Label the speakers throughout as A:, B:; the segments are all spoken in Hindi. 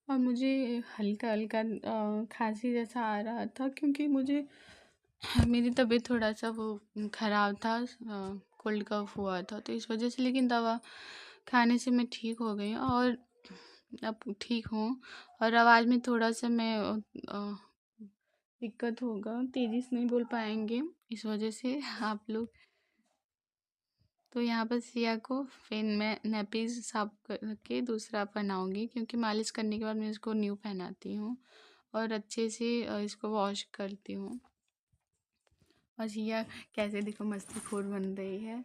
A: और मुझे हल्का-हल्का खाँसी जैसा आ रहा था, क्योंकि मेरी तबीयत थोड़ा-सा वो ख़राब था, कोल्ड कफ़ हुआ था तो इस वज़ह से। लेकिन दवा खाने से मैं ठीक हो गई हूँ और अब ठीक हूँ। और आवाज़ में थोड़ा-सा दिक्कत होगा, तेज़ी से नहीं बोल पाएँगे, इस वज़ह से आप लोग। तो यहाँ पर सिया को फिर मैं नैपीज़ साफ करके दूसरा पहनाऊँगी, क्योंकि मालिश करने के बाद मैं इसको न्यू पहनाती हूँ और अच्छे से इसको वॉश करती हूँ। और सिया कैसे देखो मस्तीखोर बन रही है।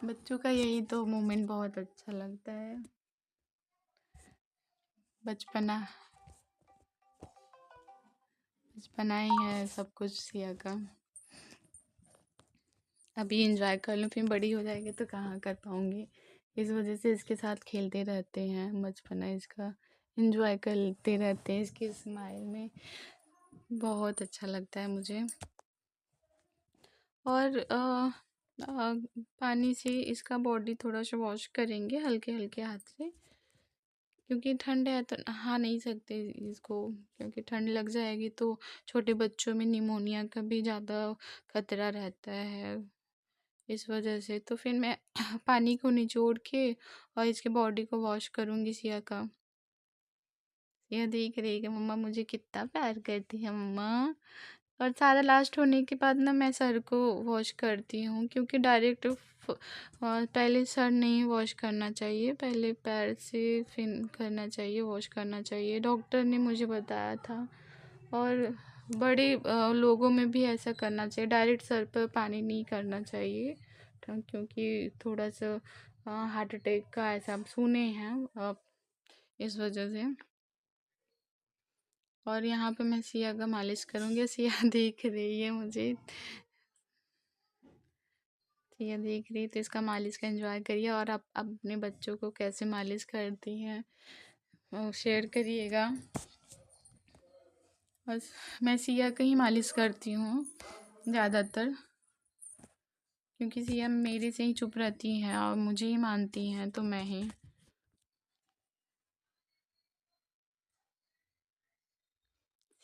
A: बच्चों का यही तो मोमेंट बहुत अच्छा लगता है, बचपना। बचपना ही है सब कुछ सिया का। अभी एंजॉय कर लूँ, फिर बड़ी हो जाएगी तो कहाँ कर पाऊँगी। इस वजह से इसके साथ खेलते रहते हैं, बचपना इसका एंजॉय करते रहते हैं। इसकी स्माइल में बहुत अच्छा लगता है मुझे। और पानी से इसका बॉडी थोड़ा सा वॉश करेंगे हल्के हल्के हाथ से, क्योंकि ठंड है तो नहा नहीं सकते इसको, क्योंकि ठंड लग जाएगी तो छोटे बच्चों में निमोनिया का भी ज़्यादा खतरा रहता है। इस वजह से तो फिर मैं पानी को निचोड़ के और इसके बॉडी को वॉश करूँगी सिया का। सिया देख रही है कि मम्मा मुझे कितना प्यार करती है मम्मा। और सारा लास्ट होने के बाद ना मैं सर को वॉश करती हूँ, क्योंकि डायरेक्ट पहले सर नहीं वॉश करना चाहिए, पहले पैर से फिर करना चाहिए, वॉश करना चाहिए, डॉक्टर ने मुझे बताया था। और बड़े लोगों में भी ऐसा करना चाहिए, डायरेक्ट सर पर पानी नहीं करना चाहिए, क्योंकि थोड़ा सा हार्ट अटैक का ऐसा सुने हैं इस वजह से। और यहाँ पे मैं सिया का मालिश करूँगी। सिया देख रही है मुझे, सिया देख रही तो इसका मालिश का एंजॉय करिए। और आप अपने बच्चों को कैसे मालिश करती हैं वो शेयर करिएगा। बस मैं सिया का ही मालिश करती हूँ ज़्यादातर, क्योंकि सिया मेरे से ही चुप रहती हैं और मुझे ही मानती हैं, तो मैं ही।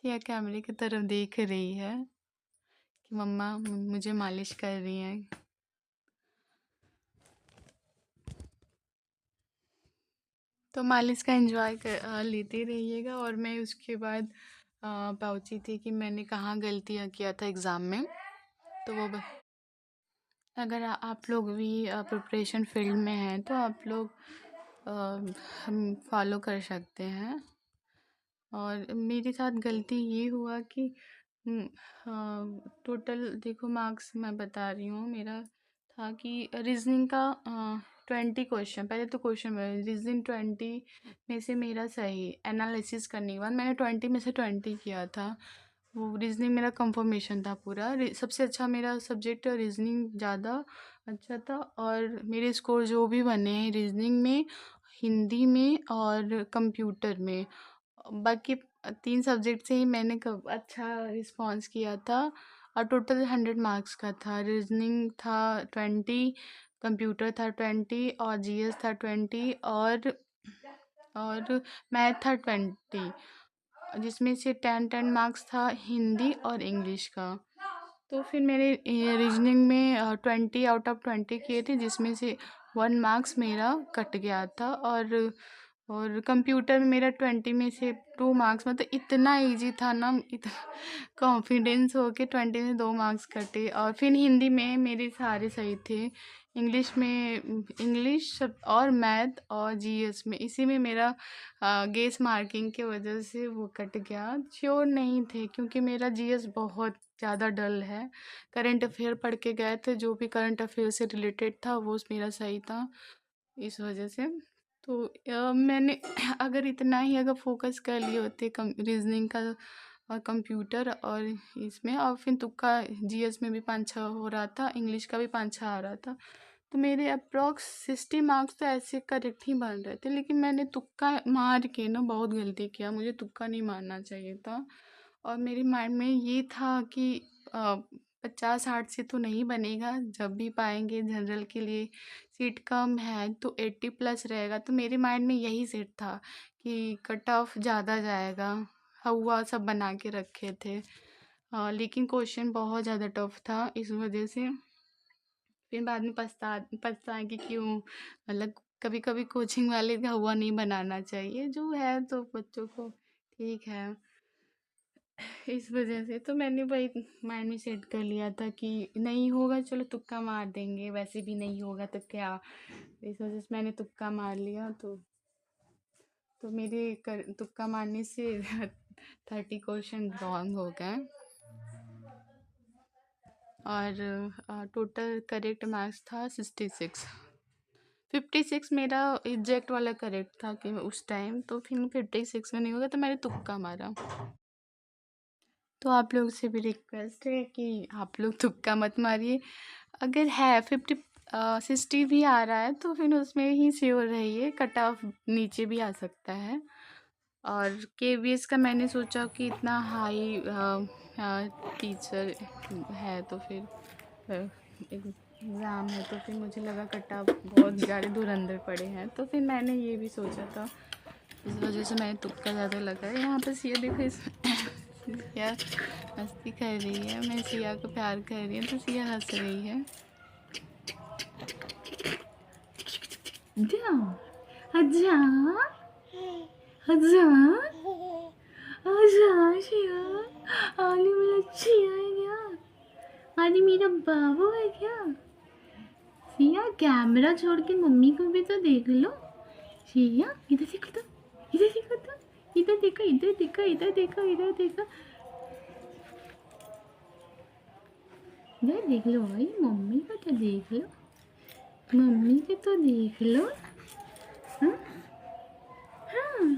A: सिया कैमरे की तरफ देख रही है कि मम्मा मुझे मालिश कर रही हैं। तो मालिश का एंजॉय लेते रहिएगा। और मैं उसके बाद पहुंची थी कि मैंने कहाँ गलतियाँ किया था एग्ज़ाम में, तो अगर आप लोग भी प्रिपरेशन फील्ड में हैं तो आप लोग हम फॉलो कर सकते हैं। और मेरे साथ गलती ये हुआ कि टोटल देखो मार्क्स मैं बता रही हूँ, मेरा था कि रीजनिंग का 20 क्वेश्चन, पहले तो क्वेश्चन रीजनिंग 20 में से मेरा सही, एनालिसिस करने के बाद मैंने 20 में से 20 किया था। वो रीजनिंग मेरा कंफर्मेशन था पूरा, सबसे अच्छा मेरा सब्जेक्ट रीजनिंग ज़्यादा अच्छा था। और मेरे स्कोर जो भी बने हैं रीजनिंग में, हिंदी में और कंप्यूटर में, बाकी 3 सब्जेक्ट से ही मैंने अच्छा रिस्पॉन्स किया था। और टोटल 100 मार्क्स का था। रीजनिंग था 20, कंप्यूटर था 20 और जीएस था 20 और मैथ था 20, जिसमें से 10 मार्क्स था हिंदी और इंग्लिश का। तो फिर मेरे रीजनिंग में 20 आउट ऑफ 20 किए थे, जिसमें से 1 मार्क्स मेरा कट गया था। और कंप्यूटर में मेरा 20 में से 2 मार्क्स, मतलब इतना इजी था ना, इतना कॉन्फिडेंस हो के 20 में 2 मार्क्स कटे। और फिर हिंदी में मेरे सारे सही थे। इंग्लिश में, इंग्लिश और मैथ और जीएस में, इसी में मेरा गेस मार्किंग के वजह से वो कट गया। श्योर नहीं थे, क्योंकि मेरा जीएस बहुत ज़्यादा डल है। करंट अफेयर पढ़ के गए थे, जो भी करंट अफेयर से रिलेटेड था वो मेरा सही था, इस वजह से। तो मैंने अगर इतना ही अगर फोकस कर लिए होते कम रीजनिंग का और कंप्यूटर और इसमें, और फिर तुक्का जीएस में भी 5-6 हो रहा था, इंग्लिश का भी 5-6 आ रहा था, तो मेरे अप्रॉक्स 60 मार्क्स तो ऐसे करेक्ट ही बन रहे थे। लेकिन मैंने तुक्का मार के ना बहुत गलती किया, मुझे तुक्का नहीं मारना चाहिए था। और मेरे माइंड में ये था कि 50-60 से तो नहीं बनेगा, जब भी पाएँगे जनरल के लिए सीट कम है तो 80 प्लस रहेगा। तो मेरे माइंड में यही सेट था कि कट ऑफ ज़्यादा जाएगा, हवा सब बना के रखे थे। लेकिन क्वेश्चन बहुत ज़्यादा टफ था, इस वजह से फिर बाद में पछताए कि क्यों, मतलब कभी कभी कोचिंग वाले का हुआ नहीं बनाना चाहिए, जो है तो बच्चों को ठीक है। इस वजह से तो मैंने वही माइंड में सेट कर लिया था कि नहीं होगा, चलो तुक्का मार देंगे, वैसे भी नहीं होगा तो क्या। इस वजह से मैंने तुक्का मार लिया। तो मेरे तुक्का मारने से 30 क्वेश्चन रॉन्ग हो गए। और टोटल करेक्ट मार्क्स था 66। 56 मेरा एग्जैक्ट वाला करेक्ट था कि उस टाइम, तो फिर 56 में नहीं होगा तो मैंने तुक्का मारा। तो आप लोगों से भी रिक्वेस्ट है कि आप लोग तुक्का मत मारिए। अगर है 60 भी आ रहा है तो फिर उसमें ही श्योर रहिए, कट ऑफ नीचे भी आ सकता है। और केवीएस का मैंने सोचा कि इतना हाई टीचर है तो फिर एग्ज़ाम है, तो फिर मुझे लगा कट ऑफ बहुत ज़्यादा दूर अंदर पड़े हैं, तो फिर मैंने ये भी सोचा था। इस वजह से मैंने तुक्का ज़्यादा लगाया। यहाँ पर सिया देखो, इस सिया मस्ती कर रही है, मैं सिया को प्यार कर रही हूँ तो सिया हंस रही है। जा आजा आजा आजा सिया, आलू मेरा सिया है क्या, आलू मेरा बाबू है क्या। सिया कैमरा छोड़ के मम्मी को भी तो देख लो। सिया इधर देखो तो, इधर देखो तो, इधर देखो, इधर देखो, इधर देखो, इधर देखो, इधर देख लो भाई, मम्मी को तो देख लो, मम्मी को तो देख लो। हाँ हाँ।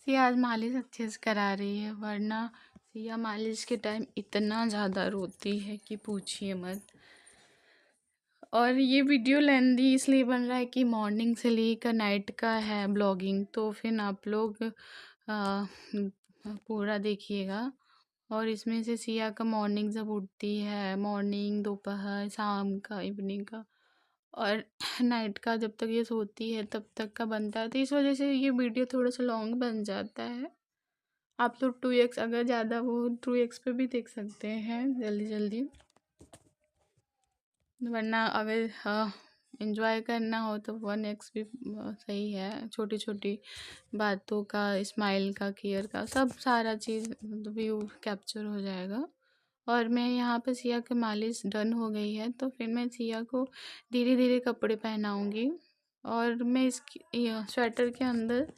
A: सिया आज मालिश अच्छे से करा रही है, वरना सिया मालिश के टाइम इतना ज़्यादा रोती है कि पूछिए मत। और ये वीडियो लेंदी इसलिए बन रहा है कि मॉर्निंग से लेकर नाइट का है ब्लॉगिंग, तो फिर आप लोग पूरा देखिएगा। और इसमें से सिया का मॉर्निंग जब उठती है, मॉर्निंग, दोपहर, शाम का, इवनिंग का, और नाइट का जब तक ये सोती है तब तक का बनता है, तो इस वजह से ये वीडियो थोड़ा सा लॉन्ग बन जाता है। आप लोग 2x अगर ज़्यादा वो 2x पे भी देख सकते हैं जल्दी जल्दी, वरना अगर एंजॉय करना हो तो 1x भी सही है। छोटी छोटी बातों का, स्माइल का, केयर का, सब सारा चीज़ व्यू कैप्चर हो जाएगा। और मैं यहाँ पे सिया की मालिश डन हो गई है, तो फिर मैं सिया को धीरे धीरे कपड़े पहनाऊँगी। और मैं इसकी स्वेटर के अंदर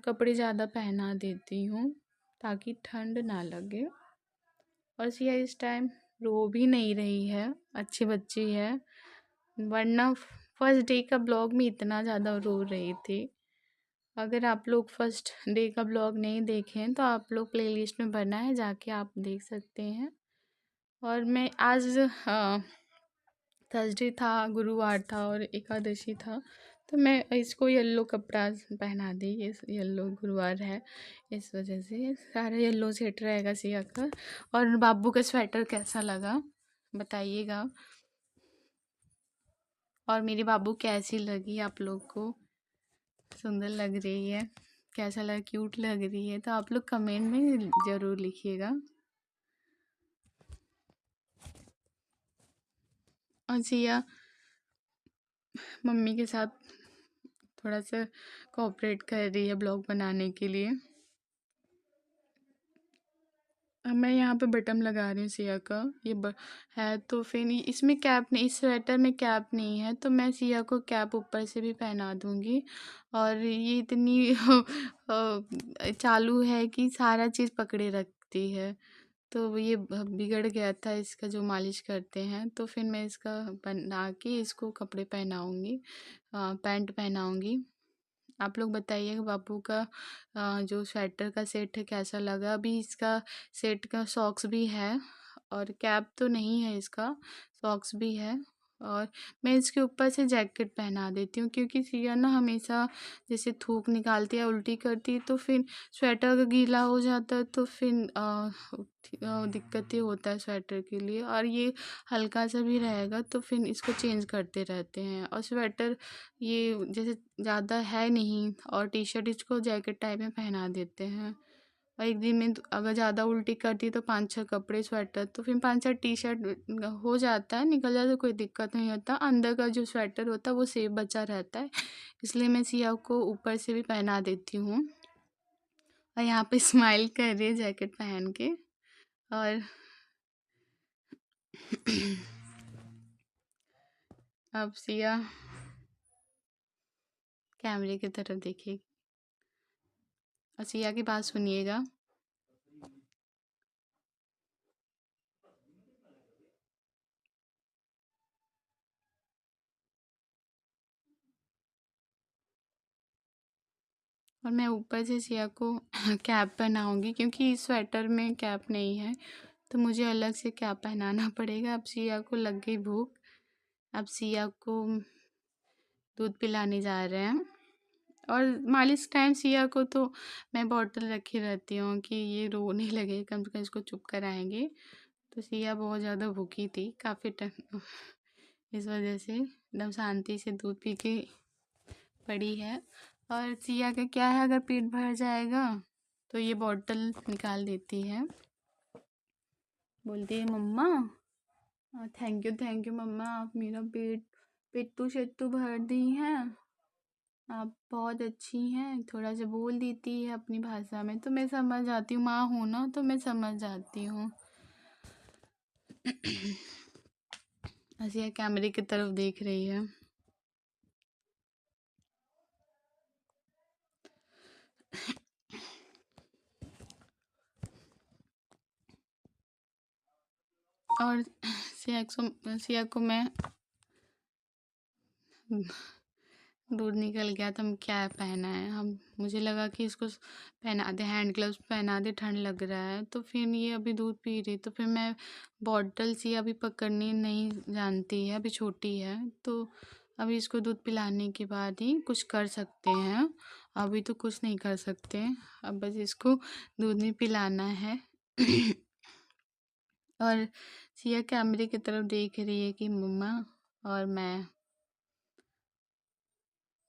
A: कपड़े ज़्यादा पहना देती हूँ ताकि ठंड ना लगे। और सिया इस टाइम रो भी नहीं रही है, अच्छी बच्ची है, वरना फर्स्ट डे का ब्लॉग में इतना ज़्यादा रो रही थी। अगर आप लोग फर्स्ट डे का ब्लॉग नहीं देखें तो आप लोग प्लेलिस्ट में बना है, जाके आप देख सकते हैं। और मैं आज थर्सडे था, गुरुवार था और एकादशी था, तो मैं इसको येलो कपड़ा पहना दी। ये येलो गुरुवार है, इस वजह से सारा येलो सेट रहेगा सिया का। और बाबू का स्वेटर कैसा लगा बताइएगा, और मेरी बाबू कैसी लगी आप लोग को, सुंदर लग रही है, कैसा लगा, क्यूट लग रही है, तो आप लोग कमेंट में ज़रूर लिखिएगा। और सिया मम्मी के साथ थोड़ा सा कोऑपरेट कर रही है ब्लॉग बनाने के लिए। अब मैं यहाँ पे बटन लगा रही हूँ सिया का, है तो फिर इसमें कैप नहीं, इस स्वेटर में कैप नहीं है, तो मैं सिया को कैप ऊपर से भी पहना दूँगी। और ये इतनी चालू है कि सारा चीज़ पकड़े रखती है, तो ये बिगड़ गया था इसका जो मालिश करते हैं, तो फिर मैं इसका बना के इसको कपड़े पहनाऊँगी, पैंट पहनाऊँगी। आप लोग बताइएगा बाबू का जो स्वेटर का सेट है कैसा लगा। अभी इसका सेट का सॉक्स भी है, और कैप तो नहीं है इसका, सॉक्स भी है। और मैं इसके ऊपर से जैकेट पहना देती हूँ, क्योंकि सिया ना हमेशा जैसे थूक निकालती है, उल्टी करती है, तो फिर स्वेटर अगर गीला हो जाता है तो फिर दिक्कत ही होता है स्वेटर के लिए। और ये हल्का सा भी रहेगा तो फिर इसको चेंज करते रहते हैं। और स्वेटर ये जैसे ज़्यादा है नहीं, और टी शर्ट इसको जैकेट टाइप में पहना देते हैं। और एक दिन में अगर ज़्यादा उल्टी करती है तो 5-6 कपड़े स्वेटर, तो फिर 5-6 टी शर्ट हो जाता है, निकल जाता है, कोई दिक्कत नहीं होता। अंदर का जो स्वेटर होता है वो सेफ बचा रहता है, इसलिए मैं सिया को ऊपर से भी पहना देती हूँ। और यहाँ पे स्माइल कर रही है जैकेट पहन के। और अब सिया कैमरे की तरफ देखिए और सिया की बात सुनिएगा। और मैं ऊपर से सिया को कैप पहनाऊँगी, क्योंकि इस स्वेटर में कैप नहीं है, तो मुझे अलग से कैप पहनाना पड़ेगा। अब सिया को लग गई भूख, अब सिया को दूध पिलाने जा रहे हैं। और मालिश टाइम सिया को तो मैं बॉटल रखी रहती हूँ कि ये रो नहीं लगे, कम से कम इसको चुप कराएंगे। तो सिया बहुत ज़्यादा भूखी थी काफ़ी टाइम, इस वजह से एकदम शांति से दूध पी के पड़ी है। और सिया का क्या है, अगर पेट भर जाएगा तो ये बॉटल निकाल देती है, बोलती है मम्मा थैंक यू मम्मा, आप मेरा पेट पेट्टू शेट्टू भर दी हैं, आप बहुत अच्छी हैं, थोड़ा सा बोल देती है अपनी भाषा में, तो मैं समझ जाती हूँ, माँ हूँ ना तो मैं समझ जाती हूँ। आसिया कैमरे की तरफ देख रही है। और सिया को मैं दूध निकल गया तो हम क्या पहना है, हम मुझे लगा कि इसको पहना दे, हैंड ग्लव्स पहना दे, ठंड लग रहा है। तो फिर ये अभी दूध पी रही, तो फिर मैं बॉटल से अभी पकड़नी नहीं जानती है, अभी छोटी है, तो अभी इसको दूध पिलाने के बाद ही कुछ कर सकते हैं, अभी तो कुछ नहीं कर सकते। अब बस इसको दूध में पिलाना है। और सिया कैमरे की तरफ देख रही है कि मम्मा, और मैं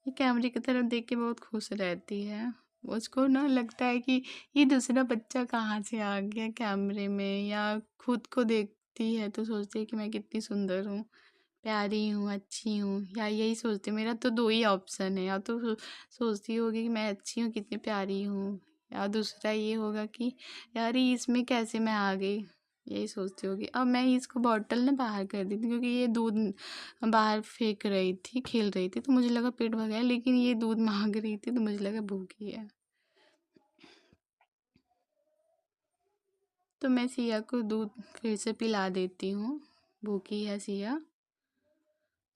A: ये कैमरे की तरफ देख के बहुत खुश रहती है। उसको ना लगता है कि ये दूसरा बच्चा कहाँ से आ गया कैमरे में, या खुद को देखती है तो सोचती है कि मैं कितनी सुंदर हूँ, प्यारी हूँ, अच्छी हूँ, या यही सोचती है। मेरा तो दो ही ऑप्शन है, या तो सोचती होगी कि मैं अच्छी हूँ, कितनी प्यारी हूँ, या दूसरा ये होगा कि यार ये इसमें कैसे मैं आ गई, यही सोचती होगी। अब मैं इसको बॉटल ना बाहर कर दी थी, क्योंकि ये दूध बाहर फेंक रही थी, खेल रही थी, तो मुझे लगा पेट भर गया, लेकिन ये दूध मांग रही थी तो मुझे लगा भूखी है। तो मैं सिया को दूध फिर से पिला देती हूँ, भूखी है सिया।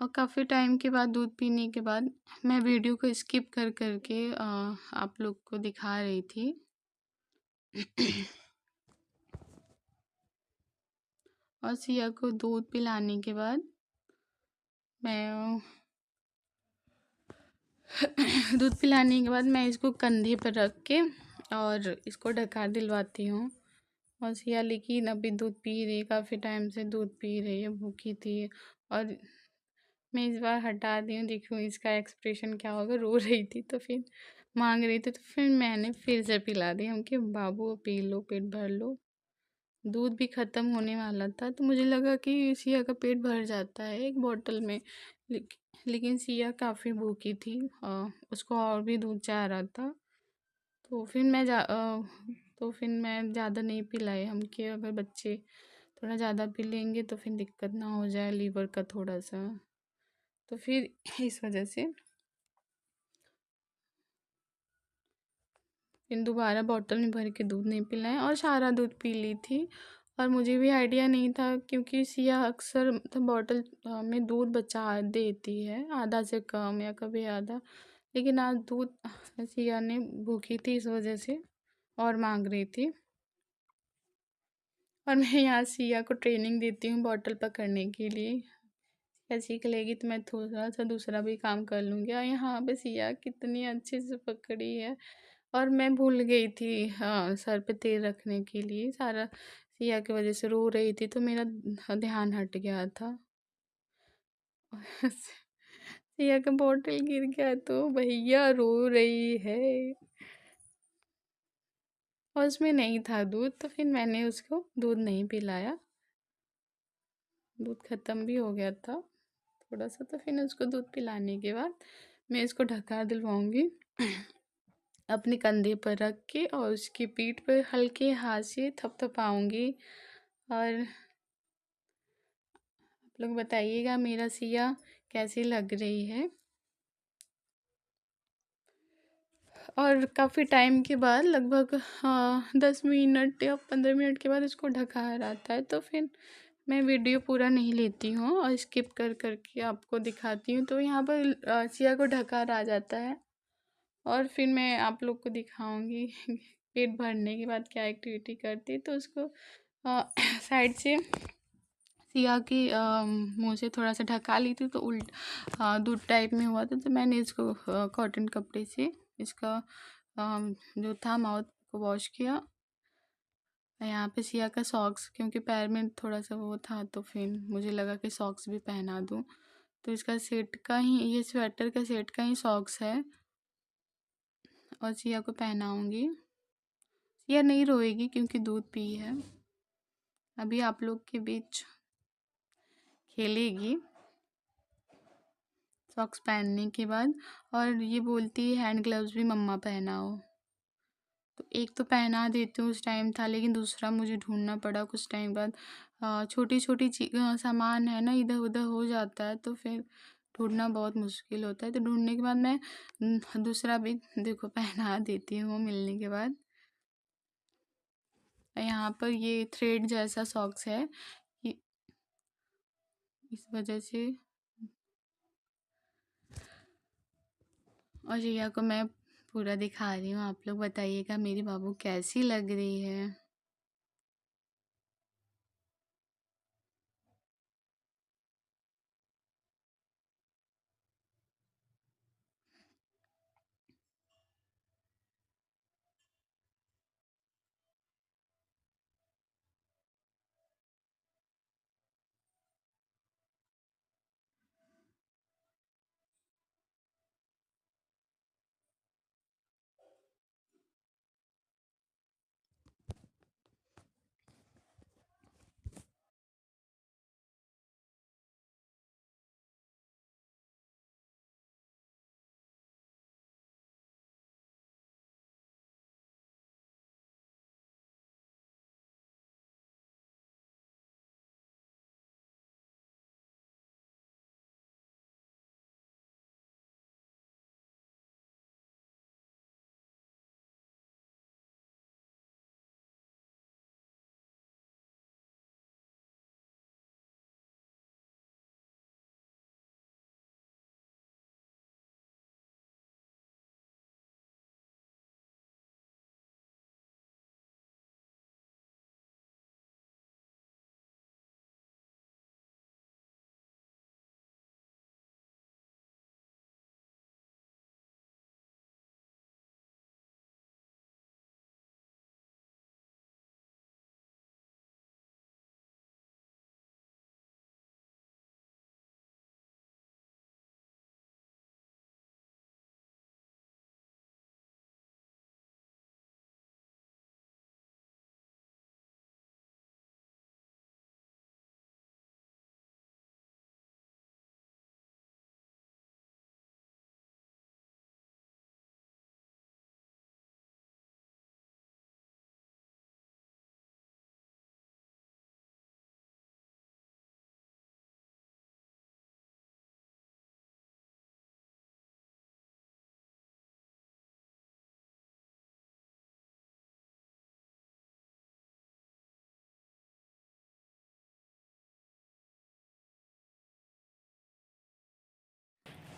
A: और काफ़ी टाइम के बाद दूध पीने के बाद मैं वीडियो को स्किप कर करके आप लोग को दिखा रही थी। और सिया को दूध पिलाने के बाद मैं दूध पिलाने के बाद मैं इसको कंधे पर रख के और इसको ढका दिलवाती हूँ। और सिया लेकिन अभी दूध पी रही है, काफ़ी टाइम से दूध पी रही है, भूखी थी। और मैं इस बार हटा दी हूँ, देखूँ इसका एक्सप्रेशन क्या होगा। रो रही थी तो फिर मांग रही थी, तो फिर मैंने फिर से पिला दी हम कि बाबू पी लो, पेट भर लो। दूध भी ख़त्म होने वाला था, तो मुझे लगा कि सिया का पेट भर जाता है एक बॉटल में, लेकिन सिया काफ़ी भूखी थी, उसको और भी दूध चाह रहा था। तो फिर मैं ज़्यादा नहीं पिलाई, हम कि अगर बच्चे थोड़ा ज़्यादा पी लेंगे तो फिर दिक्कत ना हो जाए लीवर का थोड़ा सा, तो फिर इस वजह से फिर दोबारा बॉटल में भर के दूध नहीं पिलाएं, और सारा दूध पी ली थी। और मुझे भी आइडिया नहीं था, क्योंकि सिया अक्सर मतलब बॉटल में दूध बचा देती है, आधा से कम या कभी आधा, लेकिन आज दूध सिया ने भूखी थी इस वजह से और मांग रही थी। और मैं यहाँ सिया को ट्रेनिंग देती हूँ बॉटल पकड़ने के लिए। या सीख लेगी तो मैं थोड़ा सा दूसरा भी काम कर लूँगी। और यहाँ पे सिया कितनी अच्छे से पकड़ी है, और मैं भूल गई थी हाँ सर पे तेल रखने के लिए। सारा सिया की वजह से रो रही थी तो मेरा ध्यान हट गया था। सिया का बॉटल गिर गया तो भैया रो रही है, और उसमें नहीं था दूध, तो फिर मैंने उसको दूध नहीं पिलाया। दूध ख़त्म भी हो गया था थोड़ा सा, तो फिर उसको दूध पिलाने के बाद मैं इसको ढका दिलवाऊंगी अपने कंधे पर रख के, और उसकी पीठ पर हल्के हाथ से थपथपाऊंगी। और आप लोग बताइएगा मेरा सिया कैसी लग रही है। और काफ़ी टाइम के बाद लगभग 10 मिनट या 15 मिनट के बाद इसको ढका रहता है, तो फिर मैं वीडियो पूरा नहीं लेती हूँ और स्किप कर करके आपको दिखाती हूँ। तो यहाँ पर सिया को ढका आ जाता है, और फिर मैं आप लोग को दिखाऊंगी पेट भरने के बाद क्या एक्टिविटी करती है। तो उसको साइड से सिया की मुंह से थोड़ा सा ढका ली थी, तो दूध टाइप में हुआ था, तो मैंने इसको कॉटन कपड़े से इसका जो था माउथ को वॉश किया। यहाँ पे सिया का सॉक्स, क्योंकि पैर में थोड़ा सा वो था, तो फिर मुझे लगा कि सॉक्स भी पहना दूँ। तो इसका सेट का ही, ये स्वेटर का सेट का ही सॉक्स है, और सिया को पहनाऊँगी। सिया नहीं रोएगी क्योंकि दूध पी है, अभी आप लोग के बीच खेलेगी सॉक्स पहनने के बाद। और ये बोलती है हैंड ग्लव्स भी मम्मा पहनाओ, तो एक तो पहना देती हूँ उस टाइम था, लेकिन दूसरा मुझे ढूंढना पड़ा कुछ टाइम बाद। छोटी छोटी सामान है ना, इधर उधर हो जाता है, तो फिर ढूंढना बहुत मुश्किल होता है। तो ढूंढने के बाद मैं दूसरा भी देखो पहना देती हूँ मिलने के बाद। यहाँ पर ये थ्रेड जैसा सॉक्स है, ये इस वजह से। और रिया को मैं पूरा दिखा रही हूँ, आप लोग बताइएगा मेरी बाबू कैसी लग रही है।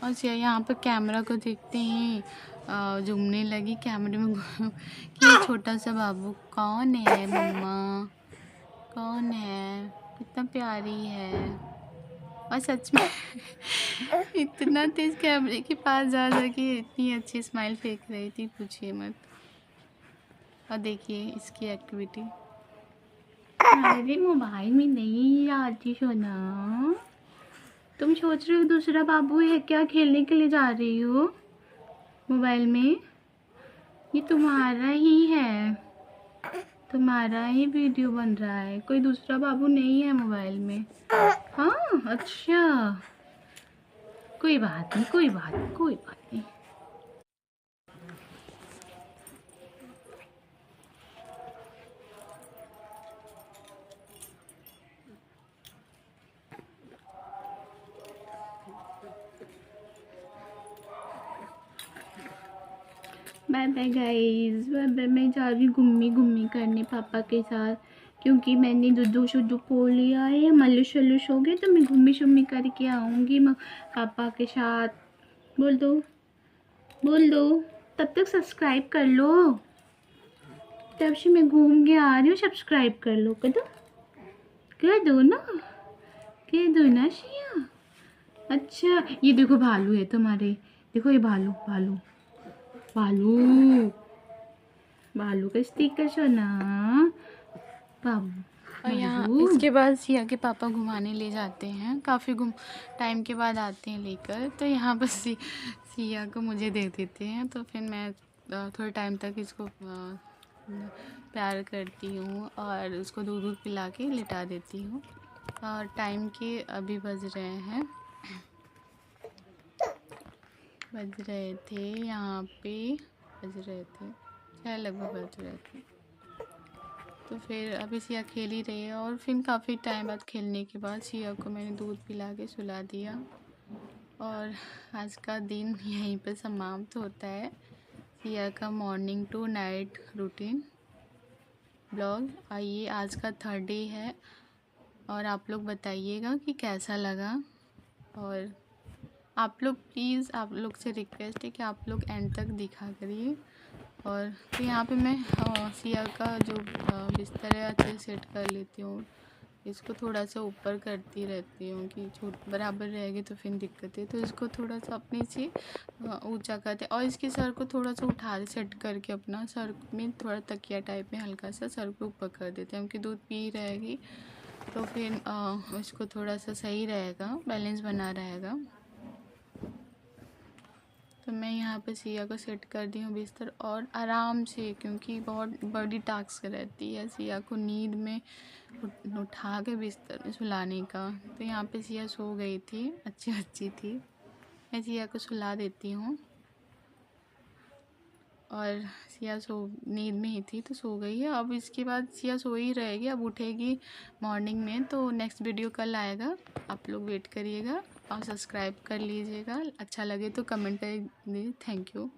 A: और सिया यहाँ पर कैमरा को देखते ही झूमने लगी कैमरे में कि ये छोटा सा बाबू कौन है मम्मा, कौन है, कितना प्यारी है। और सच में इतना तेज कैमरे के पास जा के इतनी अच्छी स्माइल फेंक रही थी, पूछिए मत। और देखिए इसकी एक्टिविटी। अरे मोबाइल में नहीं आती सोना, तुम सोच रहे हो दूसरा बाबू है क्या, खेलने के लिए जा रही हो मोबाइल में? ये तुम्हारा ही है, तुम्हारा ही वीडियो बन रहा है, कोई दूसरा बाबू नहीं है मोबाइल में। हाँ अच्छा, कोई बात नहीं, कोई बात नहीं, कोई बात नहीं। Bye bye guys, bye bye. मैं जा रही घूमी घूमी करने पापा के साथ, क्योंकि मैंने दुद्धू शुद्धू पो लिया है, मलिश शलिश हो गए, तो मैं घूमी शुमी करके आऊँगी पापा के साथ। बोल दो, बोल दो। तब तक सब्सक्राइब कर लो, तब से मैं घूम के आ रही हूँ, सब्सक्राइब कर लो, कर दो ना, कह दो ना शिया। अच्छा ये देखो भालू है तुम्हारे, देखो ये भालू भालू भालू भालू का स्टिकर सोना बाबू। और यहाँ इसके बाद सिया के पापा घुमाने ले जाते हैं, काफ़ी टाइम के बाद आते हैं लेकर, तो यहाँ पर सिया को मुझे दे देते हैं, तो फिर मैं थोड़े टाइम तक इसको प्यार करती हूँ और उसको दूध दूध पिला के लिटा देती हूँ। और टाइम के अभी बज रहे थे यहाँ पे, बज रहे थे 6 लगभग बज रहे थे। तो फिर अभी सिया खेल ही रही है, और फिर काफ़ी टाइम बाद खेलने के बाद सिया को मैंने दूध पिला के सुला दिया, और आज का दिन यहीं पर समाप्त होता है। सिया का morning to night routine blog. आइए आज का 3rd डे है, और आप लोग बताइएगा कि कैसा लगा। और आप लोग प्लीज़, आप लोग से रिक्वेस्ट है कि आप लोग एंड तक दिखा करिए। और तो यहाँ पे मैं सिया का जो बिस्तर है अच्छे से सेट कर लेती हूँ, इसको थोड़ा सा ऊपर करती रहती हूँ कि छोट बराबर रहेगी तो फिर दिक्कत है, तो इसको थोड़ा सा अपने से ऊंचा करते, और इसके सर को थोड़ा सा उठा सेट करके अपना सर में थोड़ा तकिया टाइप में हल्का सा सर को ऊपर कर देते हैं, क्योंकि दूध पी रहेगी तो फिर इसको थोड़ा सा सही रहेगा, बैलेंस बना रहेगा। तो मैं यहाँ पे सिया को सेट कर दी हूँ बिस्तर, और आराम से, क्योंकि बहुत बड़ी टास्क रहती है सिया को नींद में उठा के बिस्तर में सुलाने का। तो यहाँ पे सिया सो गई थी, अच्छी बच्ची थी, मैं सिया को सुला देती हूँ, और सिया नींद में ही थी तो सो गई है। अब इसके बाद सिया सो ही रहेगी, अब उठेगी मॉर्निंग में, तो नेक्स्ट वीडियो कल आएगा, आप लोग वेट करिएगा और सब्सक्राइब कर लीजिएगा। अच्छा लगे तो कमेंट कर दीजिए। Thank you.